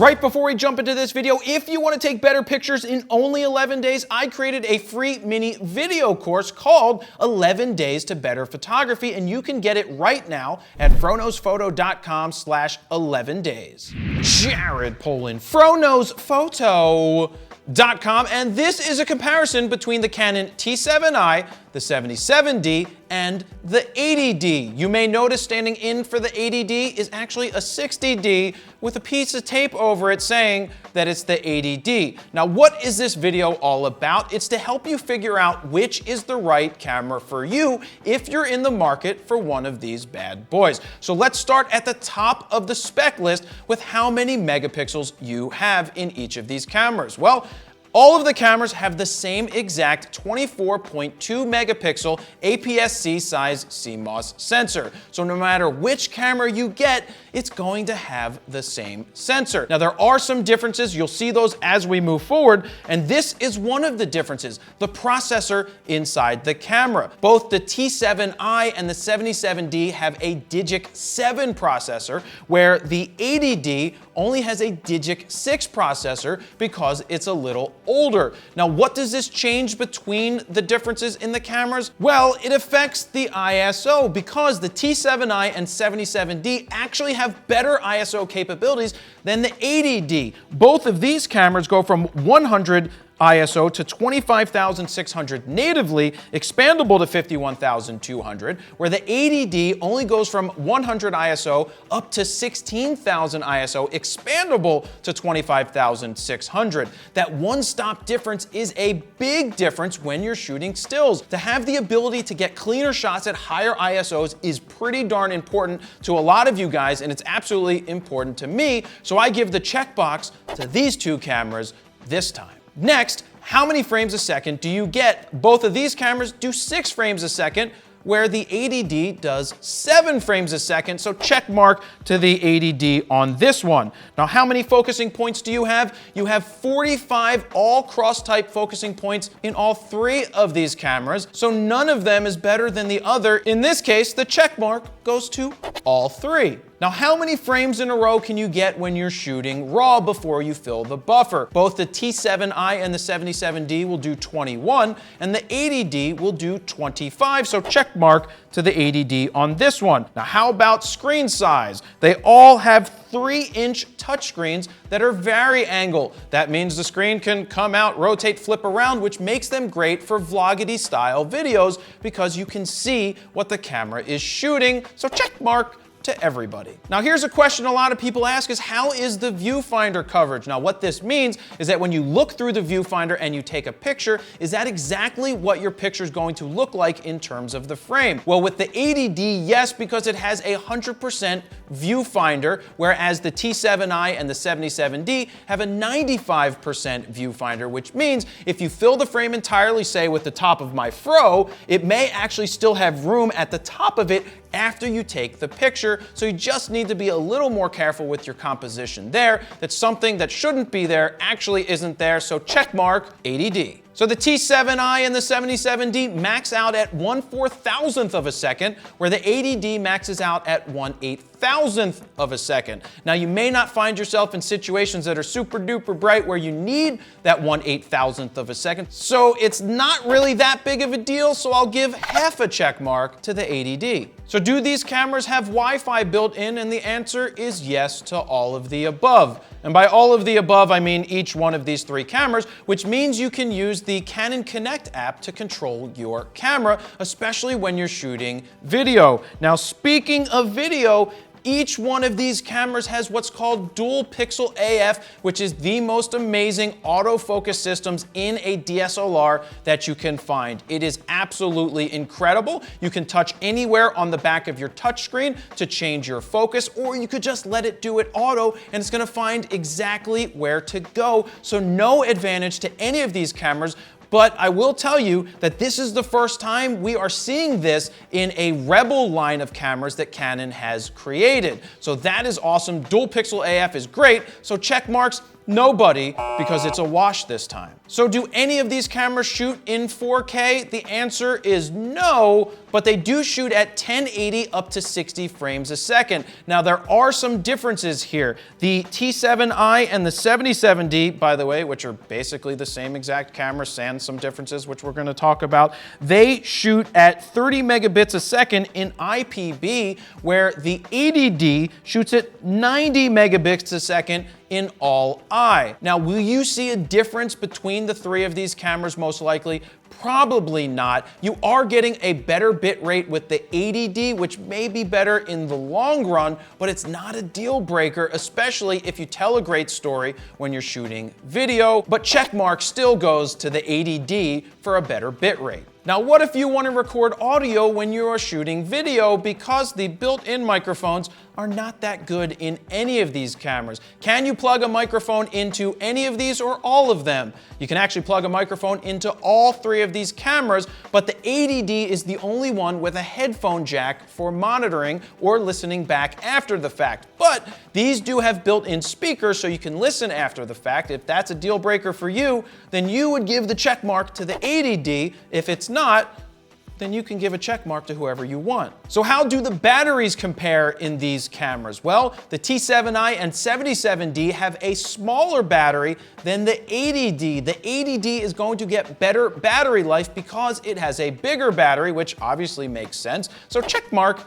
Right before we jump into this video, if you want to take better pictures in only 11 days, I created a free mini video course called 11 Days to Better Photography, and you can get it right now at FroKnowsPhoto.com/11 days. Jared Polin, FroKnowsPhoto.com, and this is a comparison between the Canon T7i, the 77D, and the 80D. You may notice standing in for the 80D is actually a 60D with a piece of tape over it saying that it's the 80D. Now, what is this video all about? It's to help you figure out which is the right camera for you if you're in the market for one of these bad boys. So let's start at the top of the spec list with how many megapixels you have in each of these cameras. Well, all of the cameras have the same exact 24.2 megapixel APS-C size CMOS sensor. So no matter which camera you get, it's going to have the same sensor. Now there are some differences, you'll see those as we move forward, and this is one of the differences, the processor inside the camera. Both the T7i and the 77D have a Digic 7 processor, where the 80D only has a Digic 6 processor because it's a little older. Now, what does this change between the differences in the cameras? Well, it affects the ISO because the T7i and 77D actually have better ISO capabilities than the 80D. Both of these cameras go from 100 ISO to 25,600 natively, expandable to 51,200, where the 80D only goes from 100 ISO up to 16,000 ISO, expandable to 25,600. That one-stop difference is a big difference when you're shooting stills. To have the ability to get cleaner shots at higher ISOs is pretty darn important to a lot of you guys, and it's absolutely important to me, so I give the checkbox to these two cameras this time. Next, how many frames a second do you get? Both of these cameras do 6 frames a second, where the 80D does 7 frames a second, so check mark to the 80D on this one. Now, how many focusing points do you have? You have 45 all cross-type focusing points in all 3 of these cameras, so none of them is better than the other. In this case, the check mark goes to all 3. Now, how many frames in a row can you get when you're shooting RAW before you fill the buffer? Both the T7i and the 77D will do 21, and the 80D will do 25, so check mark to the 80D on this one. Now, how about screen size? They all have 3-inch touchscreens that are vari-angle. That means the screen can come out, rotate, flip around, which makes them great for vloggity style videos because you can see what the camera is shooting, so check mark to everybody. Now, here's a question a lot of people ask is, how is the viewfinder coverage? Now, what this means is that when you look through the viewfinder and you take a picture, is that exactly what your picture is going to look like in terms of the frame? Well, with the 80D, yes, because it has a 100% viewfinder, whereas the T7i and the 77D have a 95% viewfinder, which means if you fill the frame entirely, say with the top of my Fro, it may actually still have room at the top of it after you take the picture, so you just need to be a little more careful with your composition there, that something that shouldn't be there actually isn't there, so check mark 80D. So the T7i and the 77D max out at 1/4000th of a second, where the 80D maxes out at 1/8000th of a second. Now, you may not find yourself in situations that are super duper bright where you need that 1/8000th of a second, so it's not really that big of a deal, so I'll give half a check mark to the 80D. So do these cameras have Wi-Fi built in? And the answer is yes to all of the above. And by all of the above, I mean each one of these 3 cameras, which means you can use the Canon Connect app to control your camera, especially when you're shooting video. Now, speaking of video, each one of these cameras has what's called dual pixel AF, which is the most amazing autofocus systems in a DSLR that you can find. It is absolutely incredible. You can touch anywhere on the back of your touchscreen to change your focus, or you could just let it do it auto and it's gonna find exactly where to go. So no advantage to any of these cameras. But I will tell you that this is the first time we are seeing this in a Rebel line of cameras that Canon has created. So that is awesome. Dual pixel AF is great. So check marks Nobody, because it's a wash this time. So do any of these cameras shoot in 4K? The answer is no, but they do shoot at 1080 up to 60 frames a second. Now there are some differences here. The T7i and the 77D, by the way, which are basically the same exact camera, sans some differences, which we're gonna talk about, they shoot at 30 megabits a second in IPB, where the 80D shoots at 90 megabits a second in all-I. Now, will you see a difference between the three of these cameras most likely? Probably not. You are getting a better bit rate with the 80D, which may be better in the long run, but it's not a deal breaker, especially if you tell a great story when you're shooting video. But checkmark still goes to the 80D for a better bit rate. Now, what if you want to record audio when you are shooting video? Because the built-in microphones are not that good in any of these cameras. Can you plug a microphone into any of these or all of them? You can actually plug a microphone into all three of these cameras, but the 80D is the only one with a headphone jack for monitoring or listening back after the fact. But these do have built-in speakers, so you can listen after the fact. If that's a deal breaker for you, then you would give the check mark to the 80D. If it's not, then you can give a check mark to whoever you want. So how do the batteries compare in these cameras? Well, the T7i and 77D have a smaller battery than the 80D. The 80D is going to get better battery life because it has a bigger battery, which obviously makes sense. So check mark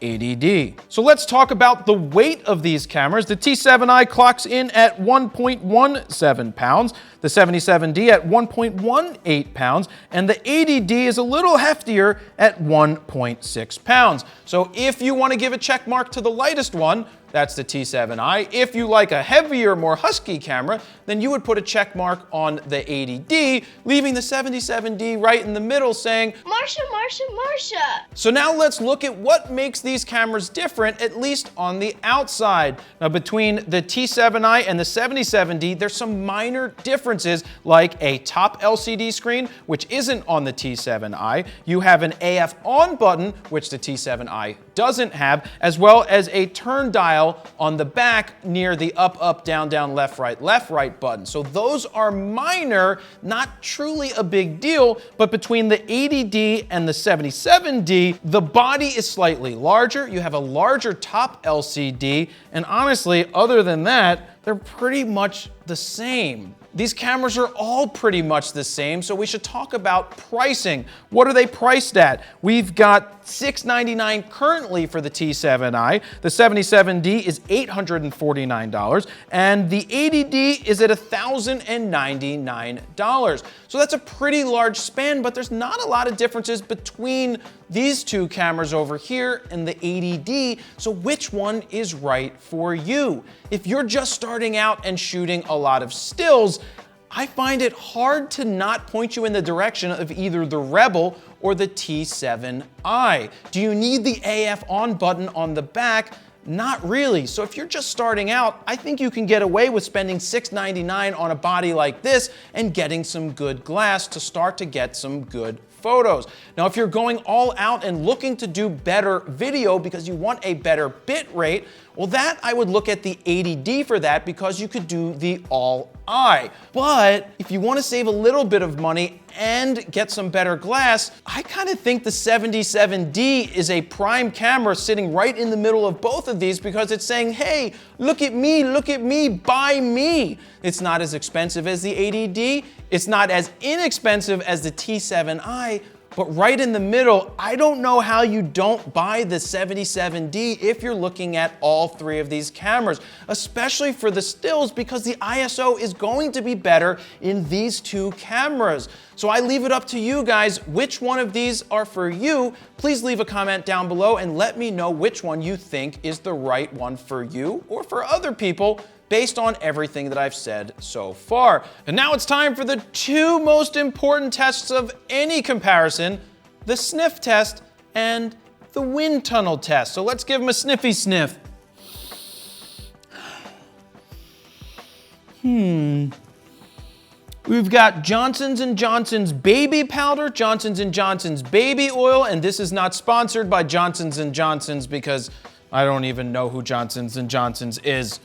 80D. So let's talk about the weight of these cameras. The T7i clocks in at 1.17 pounds, the 77D at 1.18 pounds, and the 80D is a little heftier at 1.6 pounds. So if you want to give a check mark to the lightest one, that's the T7i. If you like a heavier, more husky camera, then you would put a check mark on the 80D, leaving the 77D right in the middle saying, Marsha, Marsha, Marsha. So now let's look at what makes these cameras different, at least on the outside. Now between the T7i and the 77D, there's some minor differences, like a top LCD screen, which isn't on the T7i. You have an AF on button, which the T7i doesn't have, as well as a turn dial on the back near the up, up, down, down, left, right button. So those are minor, not truly a big deal, but between the 80D and the 77D, the body is slightly larger, you have a larger top LCD, and honestly, other than that, they're pretty much the same. These cameras are all pretty much the same, so we should talk about pricing. What are they priced at? We've got $699 currently for the T7i, the 77D is $849, and the 80D is at $1,099. So that's a pretty large span, but there's not a lot of differences between these two cameras over here and the 80D, so which one is right for you? If you're just starting out and shooting a lot of stills, I find it hard to not point you in the direction of either the Rebel or the T7i. Do you need the AF on button on the back? Not really. So if you're just starting out, I think you can get away with spending $699 on a body like this and getting some good glass to start to get some good photos. Now, if you're going all out and looking to do better video because you want a better bit rate, well, that I would look at the 80D for that, because you could do the all-I. But if you want to save a little bit of money and get some better glass, I kind of think the 77D is a prime camera sitting right in the middle of both of these, because it's saying, hey, look at me, buy me. It's not as expensive as the 80D. It's not as inexpensive as the T7i, but right in the middle, I don't know how you don't buy the 77D if you're looking at all three of these cameras, especially for the stills, because the ISO is going to be better in these two cameras. So I leave it up to you guys. Which one of these are for you? Please leave a comment down below and let me know which one you think is the right one for you or for other people, based on everything that I've said so far. And now it's time for the two most important tests of any comparison, the Sniff test and the Windtunnel test. So let's give them a sniffy sniff. We've got Johnson's & Johnson's baby powder, Johnson's & Johnson's baby oil, and this is not sponsored by Johnson's & Johnson's because I don't even know who Johnson's & Johnson's is.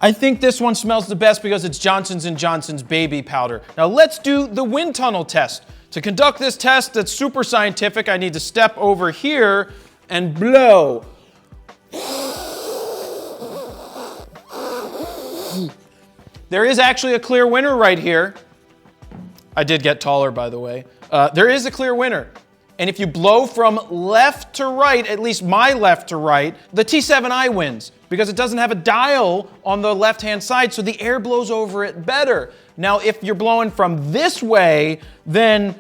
I think this one smells the best because it's Johnson & Johnson's baby powder. Now let's do the wind tunnel test. To conduct this test that's super scientific, I need to step over here and blow. There is actually a clear winner right here. I did get taller, by the way. There is a clear winner. And if you blow from left to right, at least my left to right, the T7i wins because it doesn't have a dial on the left-hand side, so the air blows over it better. Now, if you're blowing from this way, then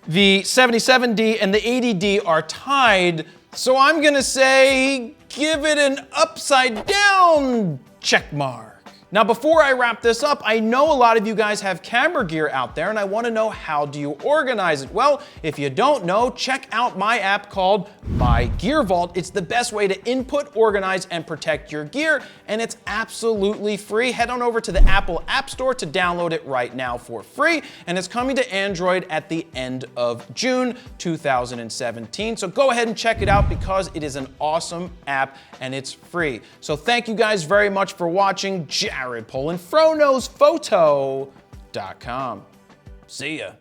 the 77D and the 80D are tied. So I'm gonna say, give it an upside down check mark. Now, before I wrap this up, I know a lot of you guys have camera gear out there and I wanna know, how do you organize it? Well, if you don't know, check out my app called My Gear Vault. It's the best way to input, organize, and protect your gear, and it's absolutely free. Head on over to the Apple App Store to download it right now for free, and it's coming to Android at the end of June 2017. So go ahead and check it out because it is an awesome app and it's free. So thank you guys very much for watching. Jared Polin, FroKnowsPhoto.com. See ya.